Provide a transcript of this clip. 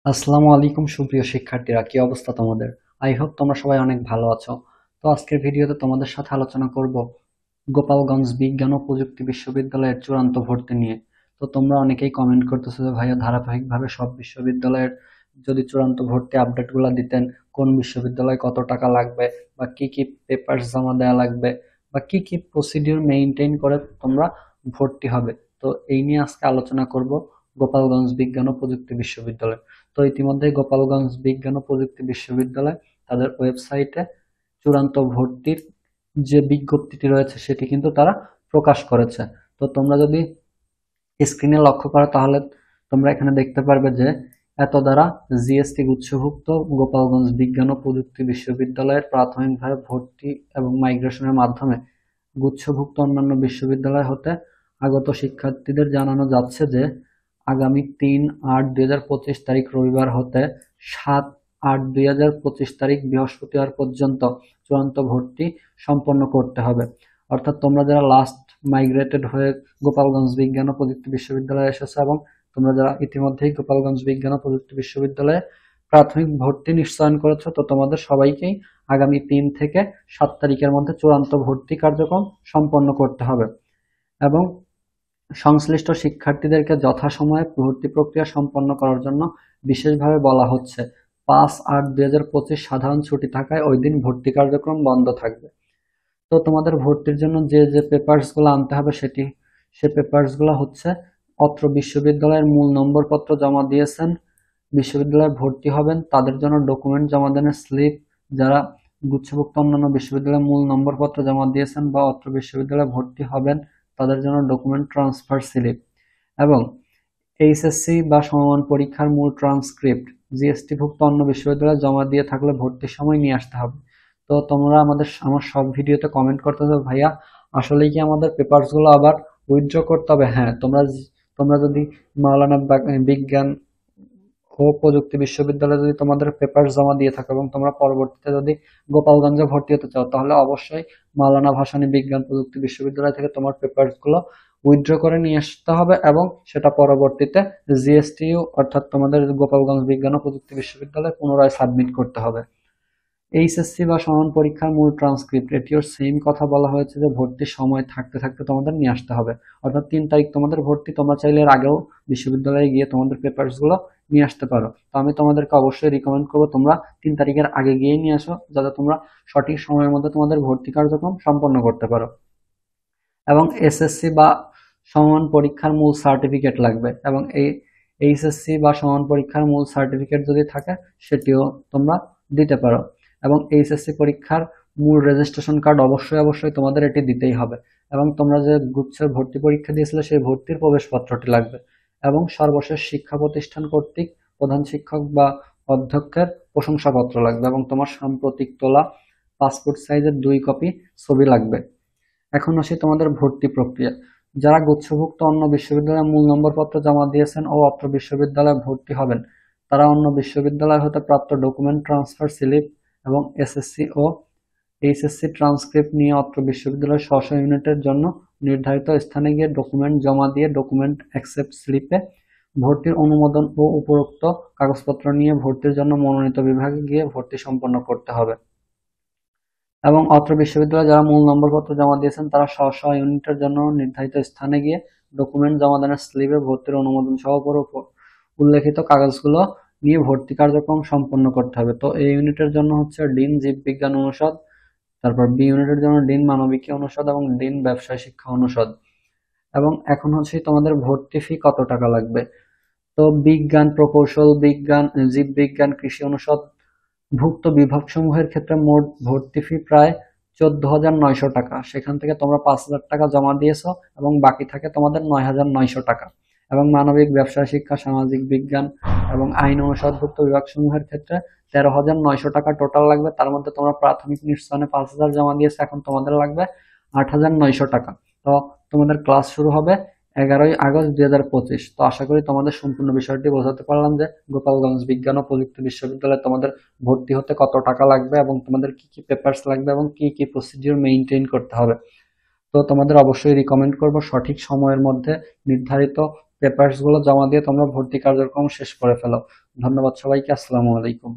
আসসালামু আলাইকুম সুপ্রিয় শিক্ষার্থীরা, কি অবস্থা তোমাদের? আই হোপ তোমরা সবাই অনেক ভালো আছো। তো আজকের ভিডিওতে তোমাদের সাথে আলোচনা করব গোপালগঞ্জ বিজ্ঞান ও প্রযুক্তি বিশ্ববিদ্যালয়ের চূড়ান্ত ভর্তি নিয়ে। তো তোমরা অনেকেই কমেন্ট করতেছো যে ভাইয়া ধারাবাহিকভাবে সব বিশ্ববিদ্যালয়ের যদি চূড়ান্ত ভর্তি আপডেটগুলো দিতেন, কোন বিশ্ববিদ্যালয়ে কত টাকা লাগবে বা কি কি পেপারস জমা দেওয়া লাগবে বা কি কি প্রসিডিউর মেইনটেইন করে তোমরা ভর্তি হবে। তো এই নিয়ে আজকে আলোচনা করব গোপালগঞ্জ বিজ্ঞান ও প্রযুক্তি বিশ্ববিদ্যালয়। তো ইতিমধ্যে গোপালগঞ্জ বিজ্ঞান ও প্রযুক্তি বিশ্ববিদ্যালয় তাদের ওয়েবসাইটে চূড়ান্ত ভর্তির যে বিজ্ঞপ্তিটি রয়েছে সেটি কিন্তু তারা প্রকাশ করেছে। তো তোমরা যদি স্ক্রিনে লক্ষ্য করো তাহলে তোমরা এখানে দেখতে পারবে যে এত দ্বারা জিএসটি গুচ্ছভুক্ত গোপালগঞ্জ বিজ্ঞান ও প্রযুক্তি বিশ্ববিদ্যালয়ের প্রাথমিকভাবে ভর্তি এবং মাইগ্রেশনের মাধ্যমে গুচ্ছভুক্ত অন্যান্য বিশ্ববিদ্যালয় হতে আগত শিক্ষার্থীদের জানানো যাচ্ছে যে আগামী ৩-৮-২০২৫ তারিখ রবিবার হতে ৭-৮-২০২৫ তারিখ বৃহস্পতিবার পর্যন্ত চূড়ান্ত ভর্তি সম্পন্ন করতে হবে। অর্থাৎ তোমরা যারা লাস্ট মাইগ্রেটেড হয়ে গোপালগঞ্জ বিজ্ঞান ও প্রযুক্তি বিশ্ববিদ্যালয়ে এসেছো এবং তোমরা যারা ইতিমধ্যেই গোপালগঞ্জ বিজ্ঞান ও প্রযুক্তি বিশ্ববিদ্যালয়ে প্রাথমিক ভর্তি নিশ্চয়ন করেছো, তো তোমাদের সবাইকেই আগামী ৩ থেকে ৭ তারিখের মধ্যে চূড়ান্ত ভর্তি কার্যক্রম সম্পন্ন করতে হবে এবং সংশ্লিষ্ট শিক্ষার্থীদেরকে যথাসময়ে ভর্তি প্রক্রিয়া সম্পন্ন করার জন্য বিশেষভাবে বলা হচ্ছে ৫-৮-২০২৫ সাধারণ ছুটি থাকায় ওই দিন ভর্তি কার্যক্রম বন্ধ থাকবে। তো তোমাদের ভর্তির জন্য যে যে পেপারসগুলো আনতে হবে সে পেপারসগুলো হচ্ছে অত্র বিশ্ববিদ্যালয়ের মূল নম্বরপত্র জমা দিয়েছেন, বিশ্ববিদ্যালয়ে ভর্তি হবেন তাদের জন্য ডকুমেন্ট জমা দানের স্লিপ, যারা গুচ্ছভুক্ত অন্যান্য বিশ্ববিদ্যালয়ে মূল নম্বরপত্র জমা দিয়েছেন বা অত্র বিশ্ববিদ্যালয়ে ভর্তি হবেন তাদের জন্য ডকুমেন্ট ট্রান্সফার স্লিপ এবং এইচএসসি বা সমমান পরীক্ষার মূল ট্রান্সক্রিপ্ট জিএসটিভুক্ত অন্য বিশ্ববিদ্যালয়ে জমা দিয়ে থাকলে ভর্তির সময় নিয়ে আসতে হবে। তো তোমরা আমার সব ভিডিওতে কমেন্ট করতেছো ভাইয়া আসলেই কি আমাদের পেপারস গুলো আবার উইথড্র করতে হবে? হ্যাঁ, তোমরা যদি মাওলানা বিজ্ঞান ও প্রযুক্তি বিশ্ববিদ্যালয়ে যদি তোমাদের পেপার জমা দিয়ে থাকো এবং তোমরা পরবর্তীতে যদি গোপালগঞ্জে ভর্তি হতে চাও তাহলে অবশ্যই মাওলানা ভাসানী বিজ্ঞান প্রযুক্তি বিশ্ববিদ্যালয় থেকে তোমার পেপারস গুলো উইথড্র করে নিয়ে আসতে হবে এবং সেটা পরবর্তীতে জিএসটিইউ অর্থাৎ তোমাদের গোপালগঞ্জ বিজ্ঞান ও প্রযুক্তি বিশ্ববিদ্যালয়ে পুনরায় সাবমিট করতে হবে। এইচএসসি বা সমান পরীক্ষার মূল ট্রান্সক্রিপ্ট এটিও সেম কথা বলা হয়েছে যে ভর্তির সময় থাকতে থাকতে তোমাদের নিয়ে আসতে হবে। অর্থাৎ ৩ তারিখ তোমাদের ভর্তি, তোমরা চাইলে এর আগেও বিশ্ববিদ্যালয়ে গিয়ে তোমাদের পেপারস গুলো নিয়ে আসতে পারো। তো আমি তোমাদেরকে অবশ্যই রিকমেন্ড করবো তোমরা ৩ তারিখের আগে গিয়ে নিয়ে আসো, যাতে তোমরা সঠিক সময়ের মধ্যে তোমাদের ভর্তি কার্যক্রম সম্পন্ন করতে পারো। এবং এসএসসি বা সমান পরীক্ষার মূল সার্টিফিকেট লাগবে এবং এই এইচএসসি বা সমান পরীক্ষার মূল সার্টিফিকেট যদি থাকে সেটিও তোমরা দিতে পারো এবং এইচএসসি পরীক্ষার মূল রেজিস্ট্রেশন কার্ড অবশ্যই তোমাদের এটি দিতেই হবে এবং তোমরা যে গুচ্ছের ভর্তি পরীক্ষা দিয়েছিলে সেই ভর্তির প্রবেশপত্রটি লাগবে এবং সর্বশেষ শিক্ষা প্রতিষ্ঠান কর্তৃক প্রধান শিক্ষক বা অধ্যক্ষের প্রশংসাপত্র লাগবে এবং তোমার সাম্প্রতিক তোলা পাসপোর্ট সাইজের 2 কপি ছবি লাগবে। এখন আসি তোমাদের ভর্তি প্রক্রিয়া। যারা গুচ্ছভুক্ত অন্য বিশ্ববিদ্যালয়ে মূল নম্বরপত্র জমা দিয়েছেন ও অত্র বিশ্ববিদ্যালয়ে ভর্তি হবেন তারা অন্য বিশ্ববিদ্যালয় হতে প্রাপ্ত ডকুমেন্ট ট্রান্সফার স্লিপ এবং এসএসসি ও এইচএসসি ট্রান্সক্রিপ্ট নিয়ে অত্র বিশ্ববিদ্যালয়ের স্ব স্ব ইউনিটের জন্য নির্ধারিত স্থানে গিয়ে ডকুমেন্ট জমা দিয়ে ডকুমেন্ট অ্যাকসেপ্ট স্লিপে ভর্তির অনুমোদন ও উপরোক্ত কাগজপত্র নিয়ে ভর্তির জন্য মনোনীত বিভাগে গিয়ে ভর্তি সম্পন্ন করতে হবে এবং অত্র বিশ্ববিদ্যালয়ে যারা মূল নম্বরপত্র জমা দিয়েছেন তারা স্ব স্ব ইউনিটের জন্য নির্ধারিত স্থানে গিয়ে ডকুমেন্ট জমা দানের স্লিপে ভর্তির অনুমোদন সহ উল্লেখিত কাগজগুলো নিয়ে ভর্তি কার্যক্রম সম্পন্ন করতে হবে। তো এই ইউনিটের জন্য হচ্ছে ডিন জীববিজ্ঞান অনুষদ, তারপর বি ইউনিটের জন্য ডিন মানবিকী অনুষদ এবং ডিন ব্যবসায় শিক্ষা অনুষদ। এবং এখন হচ্ছে তোমাদের ভর্তি ফি কত টাকা লাগবে। তো বিজ্ঞান প্রকৌশল বিজ্ঞান জীববিজ্ঞান কৃষি অনুষদ ভুক্ত বিভাগসমূহের ক্ষেত্রে মোট ভর্তি ফি প্রায় 14,900 টাকা। সেখান থেকে তোমরা 5,000 টাকা জমা দিয়েছো এবং বাকি থাকে তোমাদের 9,900 টাকা। এবং মানবিক ব্যবসায় শিক্ষা সামাজিক বিজ্ঞান এবং আইন অনুষদভুক্ত বিভাগসমূহের ক্ষেত্রে 13,900 টাকা টোটাল লাগবে। তার মধ্যে তোমরা প্রাথমিক নিশ্চয়নে 5,000 জমা দিয়েছো, এখন তোমাদের লাগবে 8,900 টাকা। তো তোমাদের ক্লাস শুরু হবে 11ই আগস্ট 2025। তো আশা করি তোমাদের সম্পূর্ণ বিষয়টি বোঝাতে পারলাম যে গোপালগঞ্জ বিজ্ঞান ও প্রযুক্তি বিশ্ববিদ্যালয়ে তোমাদের ভর্তি হতে কত টাকা লাগবে এবং তোমাদের কি কি পেপারস লাগবে এবং কি কি প্রসিডিউর মেইনটেইন করতে হবে। তো তোমাদের অবশ্যই রিকমেন্ড করব সঠিক সময়ের মধ্যে নির্ধারিত পেপারস গুলো জমা দিয়ে তোমরা ভর্তি কার্যক্রম শেষ করে ফেলো। ধন্যবাদ সবাইকে। আসসালামু আলাইকুম।